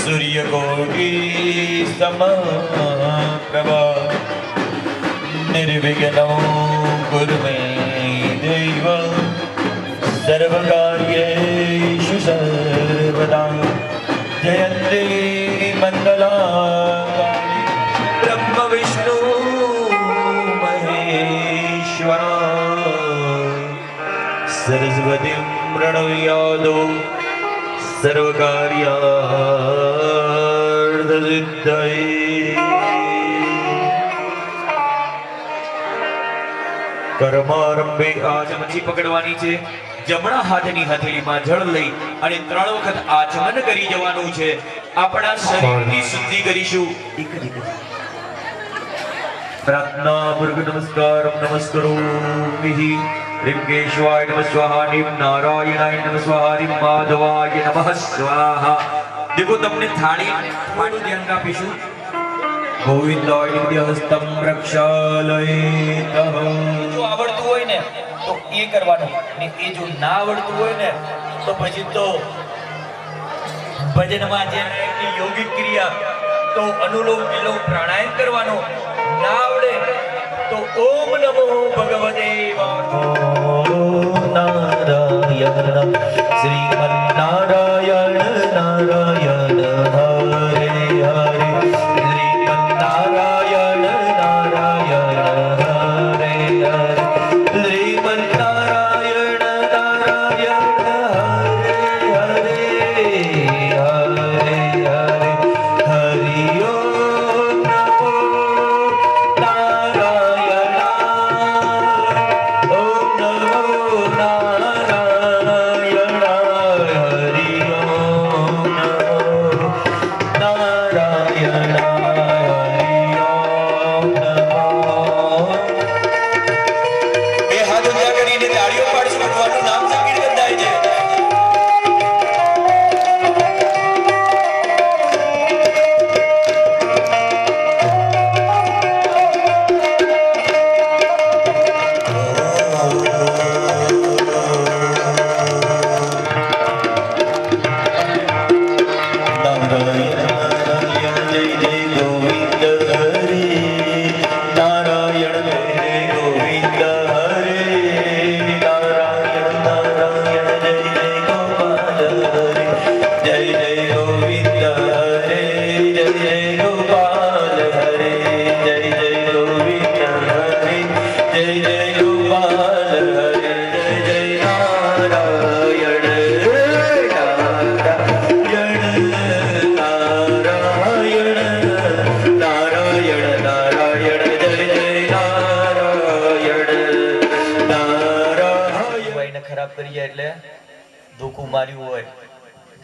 सूर्यकोटि समप्रभा निर्विघ्नं कुरु मे देव सर्वकार्येषु सर्वदा जयन्ती मङ्गलाकाली ब्रह्म विष्णु महेश्वरा सरस्वतीं प्रणम्यादो सर्वकार्यार्थसिद्धये કર્મારંભે આચમનથી પકડવાની છે જમણા હાથની હથેળીમાં જળ લઈ અને 3 વખત આચમન કરી જવાનું છે આપણા શરીરની શુદ્ધિ કરીશું પ્રાર્થના પૂર્વક નમસ્કારોમિ ह्रीं केशवाय नमः स्वाहा ह्रीं नारायणाय नमः स्वाहा ह्रीं माधवाय नमः स्वाहा देखो तमने थाળી પાડું ધ્યાન આપીશું ગોવિંદાય નિત્યહસ્તમ રક્ષાલયેતઃ જો આવડતું હોય ને તો એ કરવાનું ને એ જો ના આવડતું હોય ને તો પછી તો ભજનમાં જે યોગિક ક્રિયા તો અનુલોમ વિલોમ પ્રાણાયામ કરવાનો ના આવડે તો ઓમ નમો ભગવતે નારાયણ શ્રીમન્નારાયણ નારાયણ હરે હરે શ્રીમન્નારાયણ નારાયણ હરે હરે શ્રીમન્નારાયણ નારાયણ હરે હરે હરિ ઓમ નમો નારાયણ ખરાબ કરી જાય એટલે ધોકું માર્યું હોય.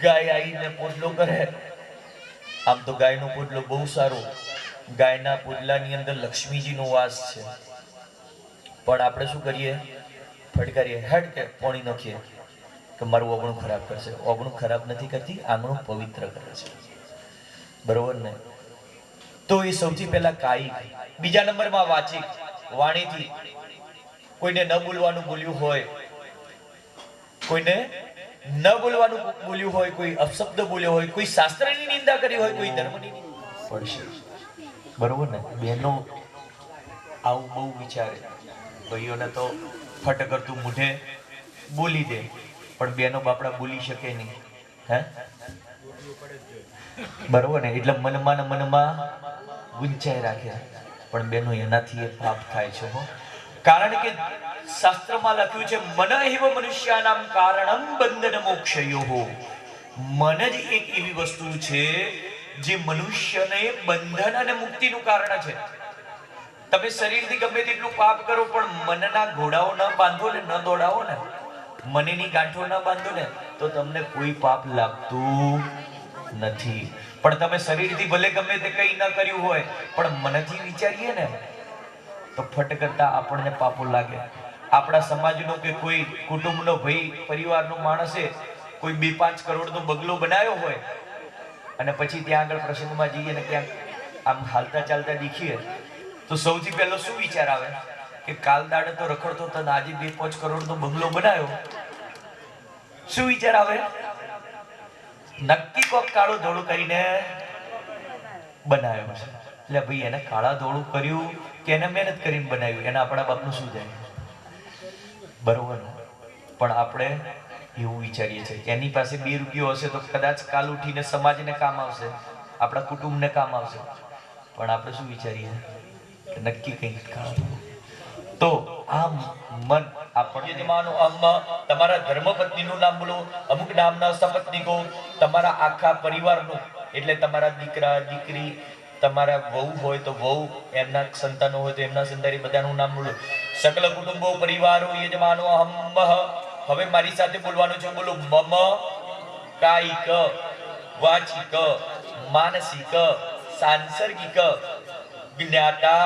ગાય આવીને પોટલો કરે. આમ તો ગાયનો પોટલો બહુ સારો. ગાયના પોટલાની અંદર લક્ષ્મીજીનો વાસ છે. પણ આપણે શું કરીએ? ફટકારીએ, હેડ કે પોણી નાખીએ કે મારું ઓગણું ખરાબ કરશે. ઓગણું ખરાબ નથી કરતી, આંગણું પવિત્ર કરે છે. બરોબર ને? તો એ સૌથી પહેલા કાયિક. બીજા નંબરમાં વાચિક, વાણીથી. કોઈને ન બોલવાનું બોલ્યું હોય, કોઈને ન બોલવાનું બોલ્યું હોય, કોઈ અપશબ્દ બોલ્યો હોય, કોઈ શાસ્ત્રની નિંદા કરી હોય, કોઈ ધર્મની પડશે. બરોબર ને? બહેનો આવું બહુ વિચારે. ભાઈઓને તો ફટ કરતું મોઢે બોલી દે, પણ બહેનો બાપડા બોલી શકે નહીં. હે? બરોબર ને? એટલે મનમાં ને મનમાં ગુંચાઈ રાખે. પણ બહેનો એનાથી એ પાપ થાય છે. કારણ કે શાસ્ત્રમાં લખ્યું છે, મન એવ મનુષ્યાનામ કારણમ બંધન મોક્ષયોઃ. મન જ એક એવી વસ્તુ છે જે મનુષ્યને બંધન અને મુક્તિનું કારણ છે. તમે શરીરથી ગમે તેટલું પાપ કરો, પણ મનના ઘોડાઓ ન બાંધો ને, ન દોડાવો ને, મનની ગાંઠો ન બાંધો ને, તો તમને કોઈ પાપ લાગતું નથી. પણ તમે શરીરથી ભલે ગમે તે કંઈ ન કર્યું હોય, પણ મનથી વિચારીએ ને તો ફટ કરતા આપણને પાપો લાગે. આપણા સમાજનો કે કોઈ કુટુંબનો ભાઈ, પરિવારનો માણસે કોઈ 2-5 કરોડનો બંગલો બનાવ્યો હોય અને પછી ત્યાં આગળ પ્રસંગમાં જઈએ ને ક્યાંક આમ હાલતા ચાલતા દેખીએ તો સૌથી પહેલો શું વિચાર આવે કે કાલ દાડે તો રખડતો તો આજે 2-5 કરોડનો બંગલો બનાવ્યો. શું વિચાર આવે? નક્કી કોક કાળું ધોળું કરીને બનાવ્યો છે. એટલે ભાઈ એને કાળા ધોળું કર્યું કે એને મહેનત કરીને બનાવ્યું, એને આપણા બાપનું શું જાય? બરોબર. પણ આપણે એવું વિચારીએ છીએ કે એની પાસે 2 રૂપિયો હશે તો કદાચ કાલ ઉઠીને સમાજને કામ આવશે, આપણા કુટુંબને કામ આવશે. પણ આપણે શું વિચારીએ કે નક્કી કંઈક કામ. તો આ મન આપણને માનો તમારા ધર્મપત્નીનું નામ બોલો, અમુક નામના સપત્નીકો, તમારા આખા પરિવારનું, એટલે તમારા દીકરા દીકરી, તમારા વહુ હોય તો વહુ, એમના સંતાનો હોય તો એમના સંતાન, બધાનું નામ બોલો. સકલ કુટુંબો પરિવારો યજમાનો અહમ. હવે મારી સાથે બોલવાનું છે. બોલો. મમ કાયિક, વાચિક, માનસિક, સાંસર્ગિક, જ્ઞાતા,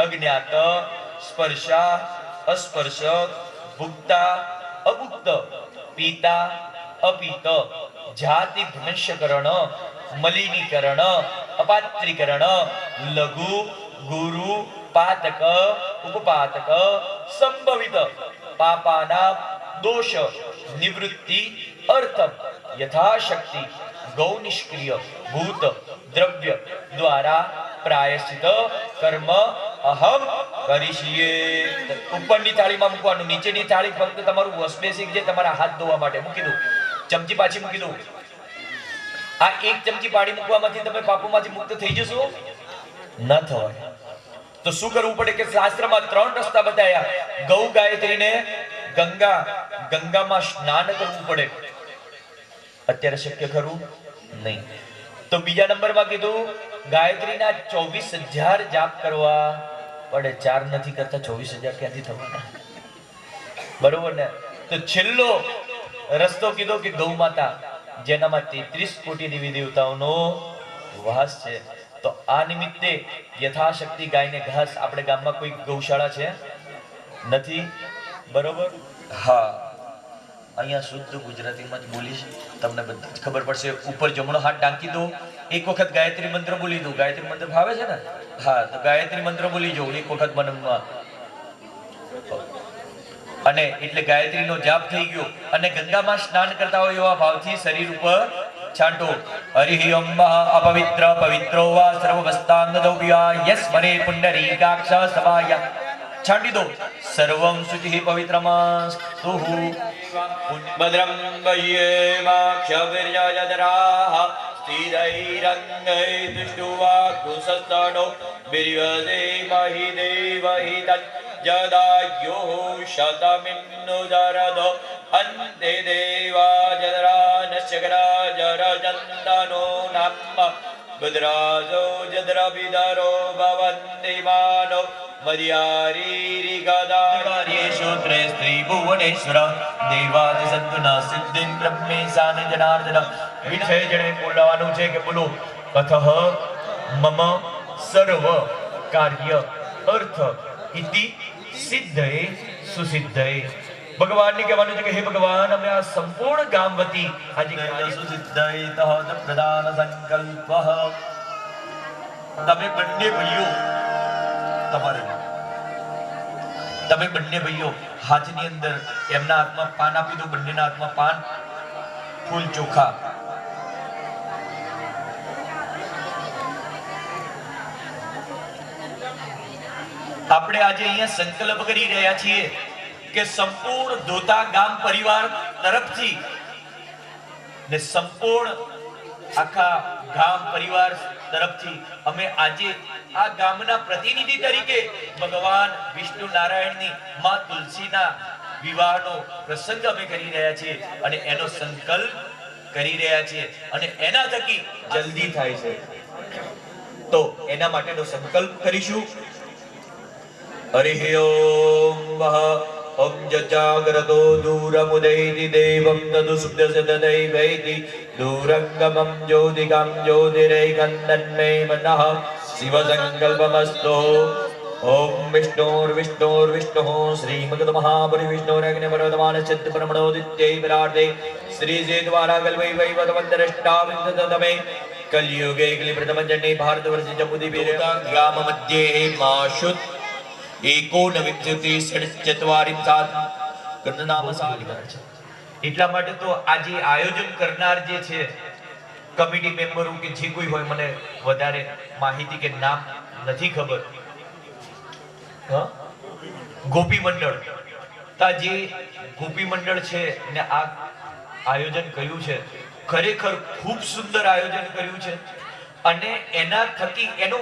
અજ્ઞાત, સ્પર્શા, અસ્પર્શ, ભુક્તા, અભુક્ત, પીતા, અપીત, જાતિ ભ્રંશકરણ, મલિનીકરણ, અપાત્રીકરણ, લઘુ, ગુરુ, પાતક, ઉપપાતક, સંભવિત, પાપાના દોષ નિવૃત્તિ અર્થમ યથાશક્તિ ગૌ નિષ્ક્રિય ભૂત દ્રવ્ય દ્વારા પ્રાયશ્ચિત કર્મ અહમ કરીશીએ. ઉપરની થાળીમાં મૂકવાનું, નીચેની થાળી ફક્ત તમારું વોશ બેસિન છે, તમારા હાથ ધોવા માટે મૂકી દો. ચમચી પાછી મૂકી દો. આ 1 ચમચી પાણી મૂકવામાંથી તમે પાપોમાંથી મુક્ત થઈ જશો? ન થવાય. તો શું કરવું પડે કે શાસ્ત્રમાં 3 રસ્તા બતાવ્યા. ગૌ ગાયત્રીને ગંગામાં સ્નાન કરવું પડે. અત્યારે શક્ય ખરું? નહીં. તો બીજા નંબરમાં કીધું ગાયત્રીના 24,000 જાપ કરવા પડે. 4 નથી કરતા 24,000 ક્યાંથી થવાના? બરોબર ને? તો છેલ્લો રસ્તો કીધો કે ગૌ માતા, જેનામાં 33 કોટી દેવી દેવતાઓનો વાસ છે. તો આ નિમિત્તે યથાશક્તિ ગાયને ઘાસ. આપણે ગામમાં કોઈ ગૌશાળા છે? નથી. બરોબર? હા, અહીંયા શુદ્ધ ગુજરાતીમાં જ બોલીશ, તમને બધું જ ખબર પડશે. ઉપર જમણો હાથ ડાંકી દો, એક વખત ગાયત્રી મંત્ર બોલી દો. ગાયત્રી મંત્ર ભાવે છે ને? હા, તો ગાયત્રી મંત્ર બોલી જાઓ એક વખત મનમાં, અને એટલે ગાયત્રીનો જાપ થઈ ગયો. અને ગંગામાં સ્નાન કરતા હોય એવા ભાવથી શરીર ઉપર છાંટો. હરિ ઓમ અપવિત્ર પવિત્રો વા સર્વવસ્તાંગ દૌવ્યા યસ્મરે પુંડરીકાક્ષ સભાય છાંટી દો. સર્વં શુચિ પવિત્રમસ્તુ. ભદ્રં વૈયેમાક્ષવિર્યજરાઃ સ્થિરૈરંગૈ દુષ્ટુવાગુસસ્તનો બિર્યદેમહિ દેવહિતં જદાયોઃ શતમિન્નુદરદો અંતે દેવાજરાનશ્ચકરાજરજന്തનો નામ ભદ્રાજો જદ્રવિદરો ભવન્તિ માનો મર્યારી ગદાર્યેષુ ત્રે સ્ત્રી ભુવનેશ્વર દેવાદિસંતુના સિદ્ધિ બ્રહ્મે સાન જનાર્દન વિષય જણે બોલવાનું છે કે બોલો અથઃ મમ સર્વ કાર્ય અર્થ ઇતિ સિદ્ધયે સુસિદ્ધયે ભગવાનને કહેવાનું છે કે હે ભગવાન અમે આ સંપૂર્ણ ગામ વતી આજે સુસિદ્ધયે તહ પ્રદાન સંકલ્પ તમે બંને ભાઈઓ તમે બંને ભાઈઓ હાથની અંદર એમના હાથમાં પાન આપી દો બંનેના હાથમાં પાન ફૂલ ચોખા આપણે આજે અહીંયા સંકલ્પ કરી રહ્યા છીએ કે સંપૂર્ણ ધોતા ગામ પરિવાર તરફથી ને સંપૂર્ણ આખા ગામ પરિવાર તરફથી અમે આજે આ ગામના પ્રતિનિધિ તરીકે ભગવાન વિષ્ણુ નારાયણની માં તુલસીના વિવાહનો પ્રસંગ અમે કરી રહ્યા છીએ અને એનો સંકલ્પ કરી રહ્યા છીએ અને એના થકી જલ્દી થાય છે તો એના માટેનો સંકલ્પ કરીશું હરિ ઓમ ઓમ જજાગ્રતો દૂરમુદૈતિ દેવં તદુ સુપ્તસદૈવૈતિ દૂરંગમં જ્યોતિકં જ્યોતિરૈકંદન્મે મનઃ શિવ સંકલ્પમસ્તુ ઓમ વિષ્ણોર્વિષ્ણોર્વિષ્ણુઃ શ્રીમદ્મહાપરિવિષ્ણોરગ્નિપર્વતમાન સિદ્ધબ્રહ્મણોદિત્यै વિરાટે શ્રીજે દ્વારા કલ્વૈ વૈવતવંદરષ્ટાવિંશતમે કલિયુગે કલિપ્રથમજન્યે ભારતવર્ષે જમ્બુદ્વીપે ગ્રામ મધ્યે માશુત એટલા માટે તો આજે આયોજન કરનાર જે છે કમિટી મેમ્બરો કે જે કોઈ હોય મને વધારે માહિતી કે નામ નથી ખબર ગોપી મંડળ જે ગોપી મંડળ છે ને આ આયોજન કર્યું છે ખરેખર ખૂબ સુંદર આયોજન કર્યું છે અને એના થકી એનો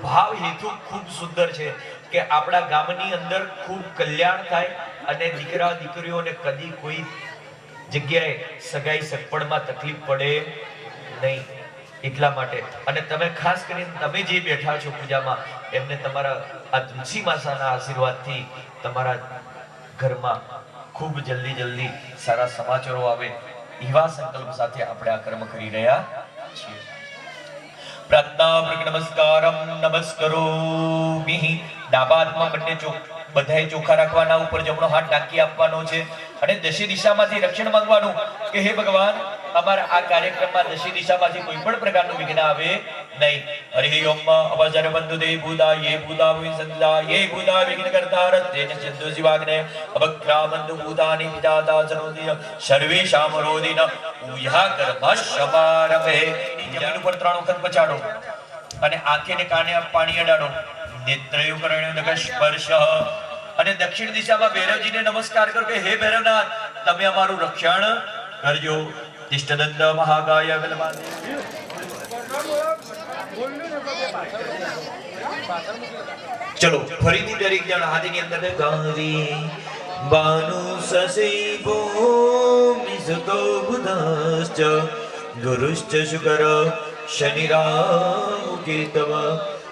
ભાવ હેતુ ખૂબ સુંદર છે કે આપણા ગામની અંદર ખૂબ કલ્યાણ થાય અને દીકરા દીકરીઓને કદી કોઈ જગ્યાએ સગાઈ સગપણમાં તકલીફ પડે નહીં એટલા માટે અને તમે ખાસ કરીને તમે જે બેઠા છો પૂજામાં એમને તમારા આ તુલસી માતાના આશીર્વાદથી તમારા ઘરમાં ખૂબ જલ્દી સારા સમાચારો આવે એવા સંકલ્પ સાથે આપણે આ કર્મ કરી રહ્યા છીએ પ્રાર્થના નમસ્કારમ નમસ્કરોમિ ડાબા હાથમાં બંને બધાએ ચોખા રાખવાના ઉપર જમણો હાથ ઢાંકી આપવાનો છે અને દશી દિશામાંથી રક્ષણ માંગવાનું કે હે ભગવાન અમારા આ કાર્યક્રમમાં દશી દિશામાંથી કોઈ પણ પ્રકારનું વિઘ્ન આવે નહીં હરિ ઓમ અવસર બંધુ દે ભૂદા યે ભૂદા વિસંદા યે ભૂદા વિઘ્ન કરતા રતેન ચંદુ શિવાગ્ને અભક્રા બંધુ ભૂતાની વિજાતા સરોદિય સર્વેશામ રોદિન ઉયા કર્મશમારભે જમીન ઉપર 3 વખત પછાડો અને આંખે ને કાને પાણી અડાડો નેત્રયુકરણ્ય સ્પર્શ અને દક્ષિણ દિશામાં ભૈરવજીને નમસ્કાર કરો કે હે ભૈરવનાથ તમે અમારું રક્ષણ કરજો તિષ્ઠદંત મહાકાય વિલવાન ચલો ફરીથી દરેક જણ હાથની અંદર ગાવી બાનુ સસૈવો મિસતો બુધશ્ચ ગુરુશ્ચ શુકર શનિરાહુ કેતવ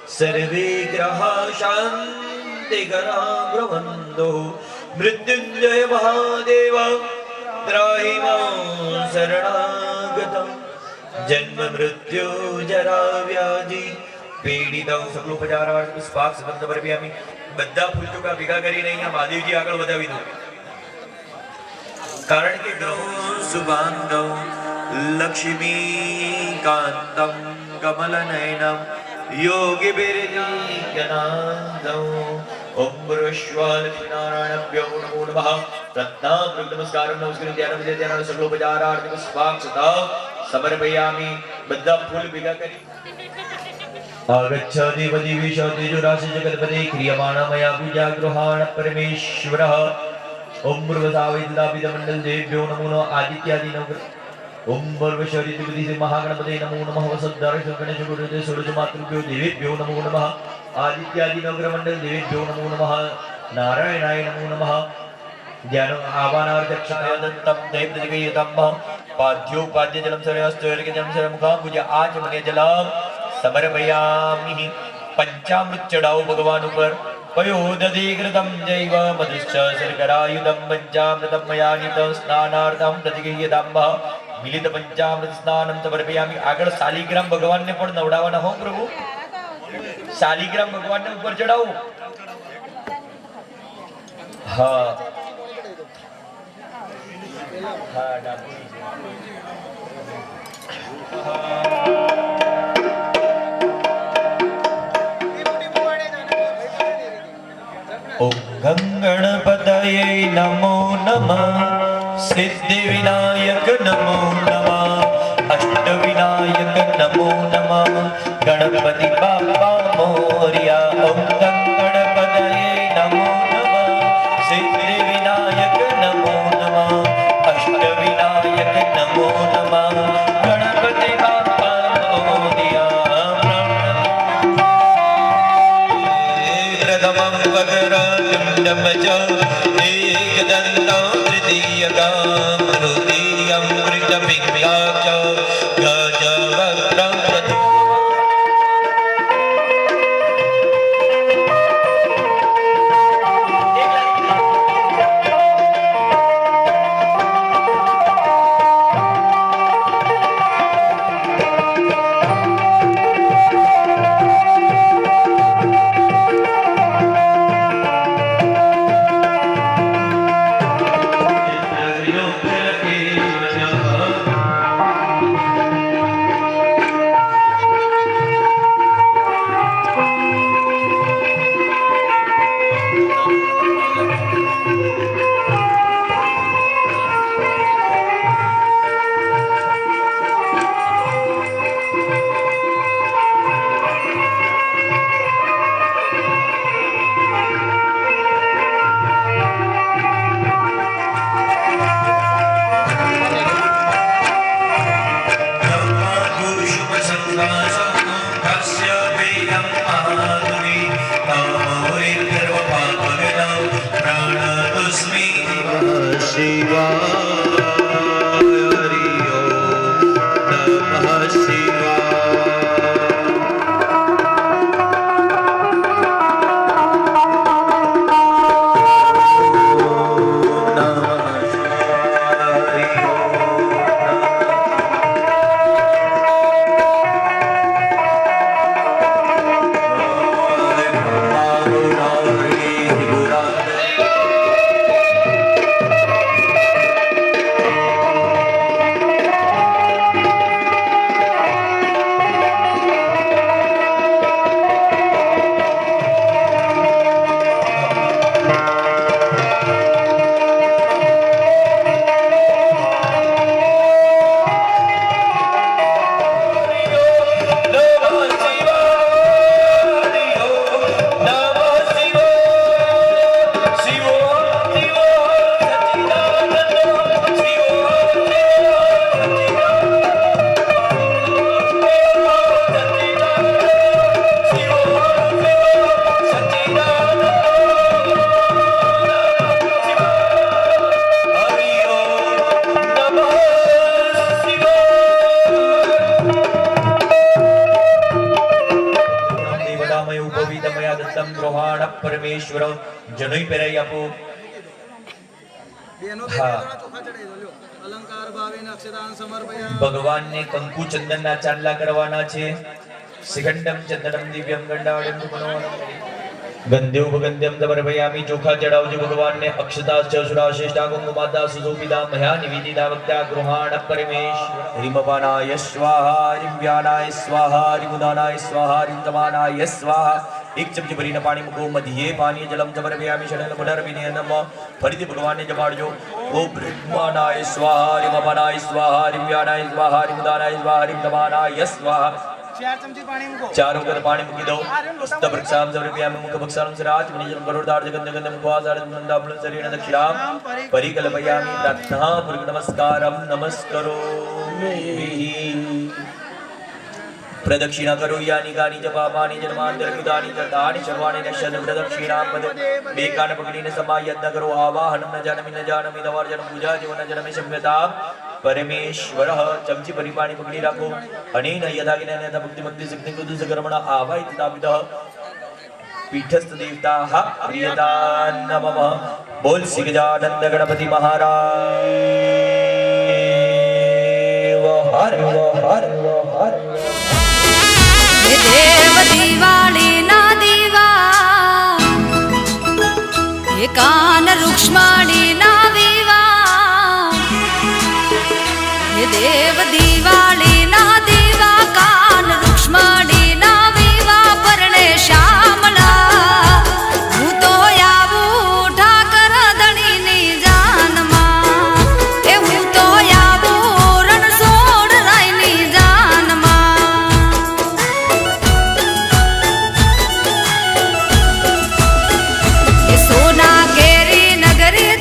સર્વે ગ્રહા શાંતિકરા ભ્રમંતો મૃત્યુંજય મહાદેવ ત્રાહિ માં શરણાગતમ જન્મ મૃત્યુ જરા વ્યાધિ પીડિતં સકલોપચારાર્થ પુષ્પાક્ષ ગંધ પરવ્યામિ બધા ફૂલ ચોખા ભેગા કરીને અહીંયા મહાદેવજી આગળ વધાવી દો કારણ કે ગ્રહો શુભાંગમ લક્ષ્મી કાંતમ કમલનયનમ યોગી બિરજીજનાંદમ ઓમ પુરુષ્વાલક્ષ્મીનારાયણભ્યો નમો નમઃ રત્નાકૃત નમસ્કારમ નમસ્કૃત્ય ધ્યાનમ ધ્યાન સકલોપચારાર્થ પુષ્પાક્ષ સમર્પયામિ બધા ફૂલ ભેગા કરી आगच्छति पतिविशति जुरासि जगत्पति क्रियमाणा मया पूजा गृहाण परमेश्वरः ओम पूर्वसाविदापिदमंडल देव्यो नमो नमः आदित्यादि नमः ओम पर्वशरीतिपति महागणपते नमो नमः वसुधरेश गणेश गुरुदे सूरज मातृभ्यो देवेभ्यो नमो नमः आदित्यादि नगर मंडल देवेभ्यो नमो नमः नारायणाय नमो नमः ज्ञान आवानार्थक्षतादत्तम देवदिगयतम पाद्योपाद्य जलम सरयस्तोर्ग जलम सरमुखा पूजा आचमनीय जलम समर्पयामि पंचामृत चढ़ाओ भगवान ऊपर पयोदधिकृतं जैव मधुश्च शर्करायुधं पञ्चामृतं मया नीतं स्नानार्थं प्रतिगृह्यताम्बः मिलित पंचामृत स्नानं समर्पयामि। આગળ શાલિગ્રામ ભગવાનને પણ નવડાવવાના હો પ્રભુ, શાલિગ્રામ ભગવાનને ઉપર ચડાવો। હા હા ડાબુડી ओम गंगणपतये नमो नमः, सिद्धिविनायक नमो नमः, अष्टविनायक नमो नमः, गणपति बाप्पा मोरया। ओम गंगणपतये नमो नमः, सिद्धिविनायक नमो नमः, अष्टविनायक नमो नमः, गणपति बाप्पा मोरया। प्रथमं वक्रतुण्डं च एकदन्तं तृतीयकं रुद्रीयं वृषभिक्रियां च गजवक्त्रं પરમેશ્વર જનોઈ પહેરાઈ આપો। ભગવાનને કંકુ ચંદનના ચાંદલા કરવાના છે। શિખંડમ ચંદનમ દિવ્યમ ગંડાવડમ ગંધ્યો ગંધ્યમ સમર્પયામિ। ચોખા ચડાવજો ભગવાનને। અક્ષતા ચશુરા શ્રેષ્ઠા કુંકુમાતા સુશોભિતા મયા નિવેદિતા વક્તા ગૃહાણ પરમેશ્વર। હરિમપાનાય સ્વાહા, હરિવ્યાનાય સ્વાહા, હરિમુદાનાય સ્વાહા, હરિમતમાનાય સ્વાહા। एक चमची भरीने पानी मूको। मध्य पानी जलम समर्पयामि। षडंग पुनर्विनय नमः। फरीથી ભગવાનને જમાડજો। ઓમ બ્રહ્માનાય સ્વાહા, હરિમપાનાય સ્વાહા, હરિવ્યાનાય સ્વાહા, હરિમુદાનાય સ્વાહા, હરિમતમાનાય સ્વાહા। 4 चमची पानी मूको। 4 वगैरह पानी मूकी दो। पुस्तभक्षाम समर्पयामि। मुख भक्षाम सराच विनिजन करोड़दार जगन्द गंध मुखवासार नंदाबल शरीर दक्षिणाम परिकल्पयामि। प्रार्थना पूर्वक नमस्कारम नमस्करोमि। प्रदक्षिणा करो यानी गानी जपापानी जन्मांतर कृतानि कर्तानि सर्वाणि नश्यन्ति प्रदक्षिणां पद। बेकान पकड़ीने समाय यत्न करो। आवाहनं न जानामि दवार्जन पूजा जीवन जनमे सभ्यता परमेश्वरः। चमची भरी पाणी पकड़ी राखो। अनेन यथा ज्ञानेन यथा भक्ति भक्ति सिद्धि कुदुस कर्मणा आवाहित तापितः। પીઠસ્થ દેવતાઃ પ્રિયતા નમઃ. બોલ શ્રી ગજાનંદ ગણપતિ મહારાજ હર હર હર. હે દેવ દિવાળીના દીવા, હે કાન રૂક્ષ્મણીના વિવા, હે દેવ દિવાળીના દીવા, કાન રૂક્ષ્મણીના વિવા, પરણે શ્યામલા હું તો આવું ઠાકર ધણીની જાનમાં, એ હું તો આવું રણછોડ રાયની જાનમાં. એ સોના કેરી નગરી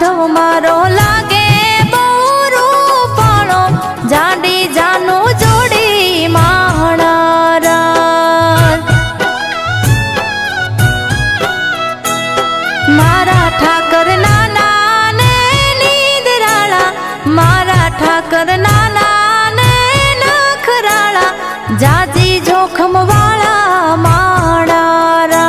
માધવ મારો લાગે બહુ રૂપાળો જાડી જાનું જોડી માણારા મારા ઠાકર નાના ને નીદરાળા મારા ઠાકર નાના ને નખરાળા જાજી જોખમ વાળા માણારા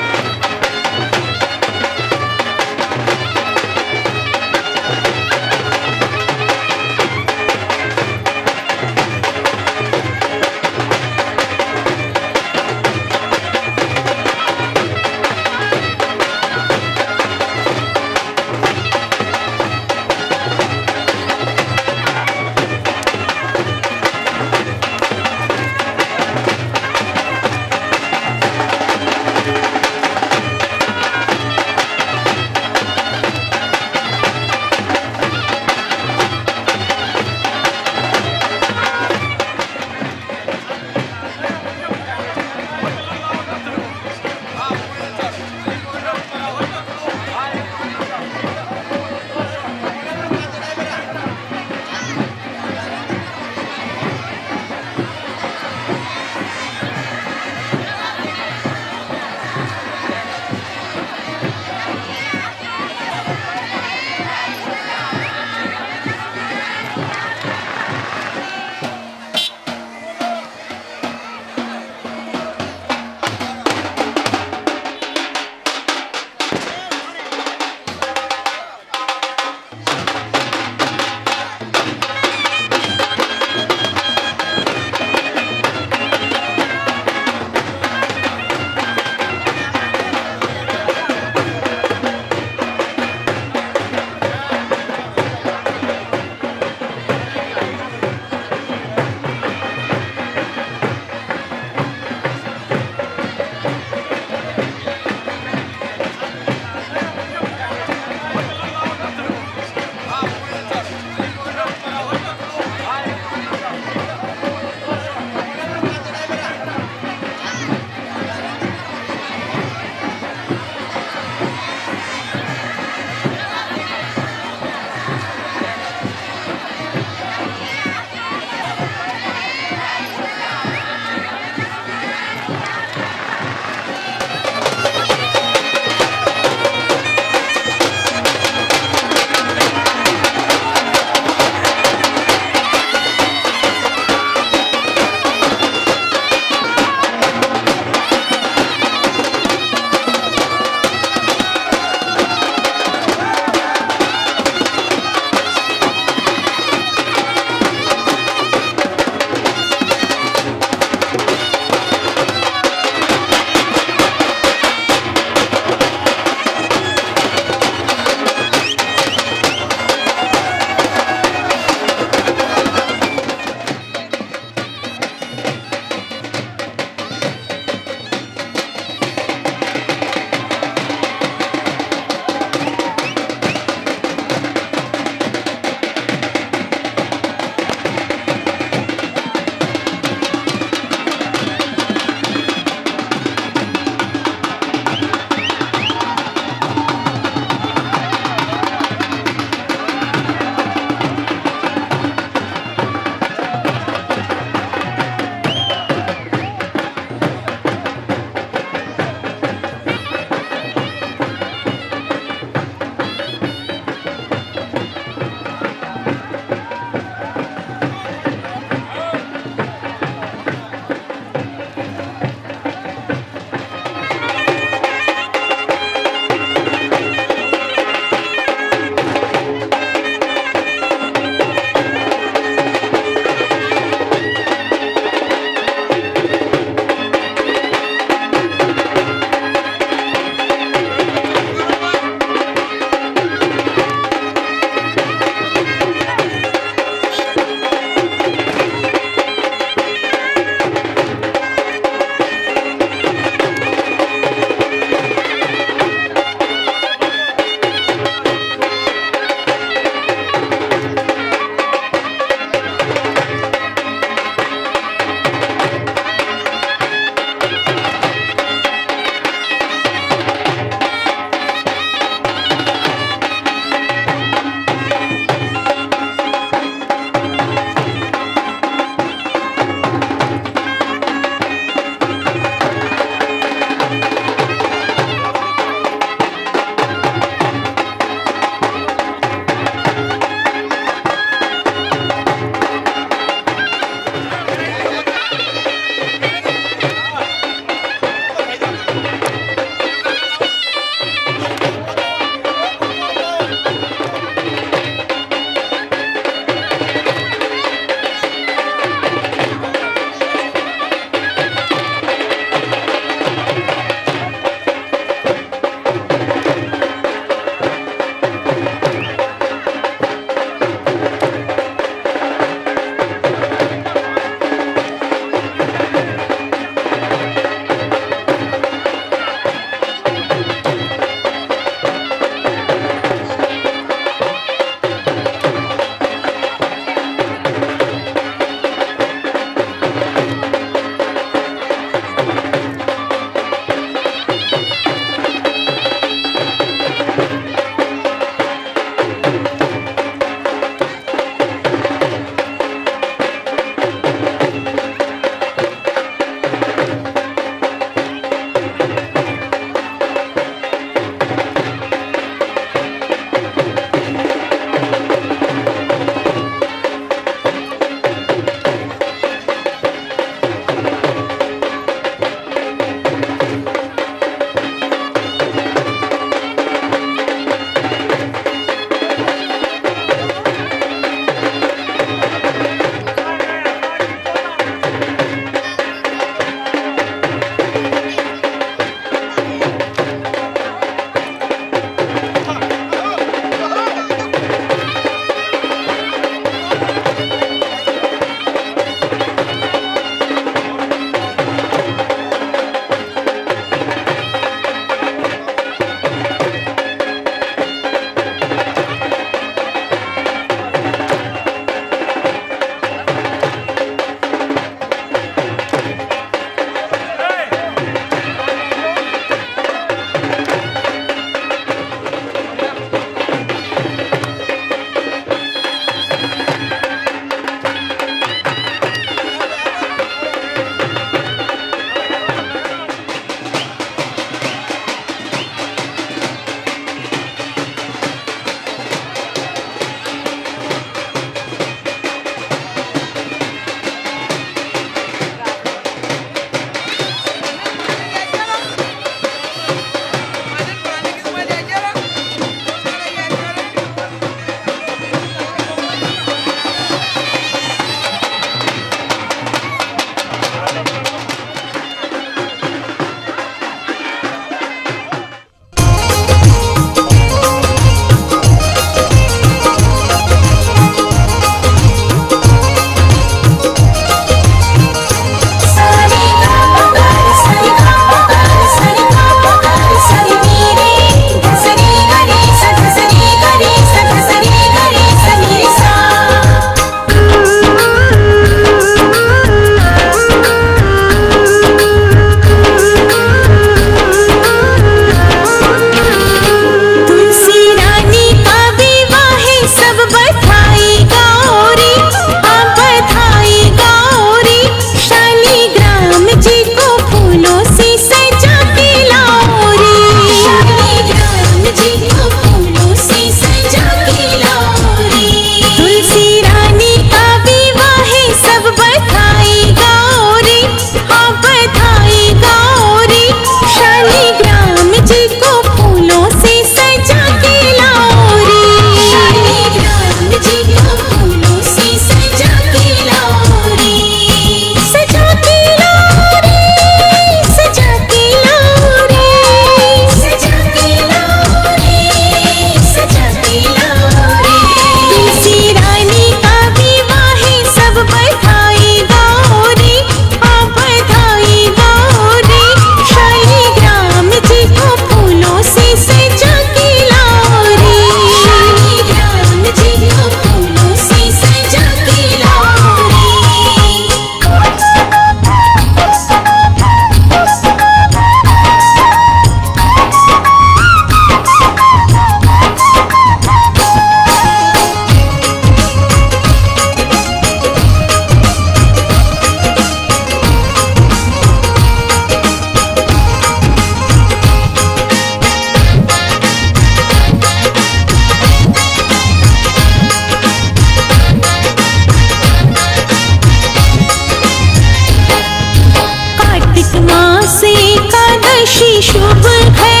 ऐसी शुभ है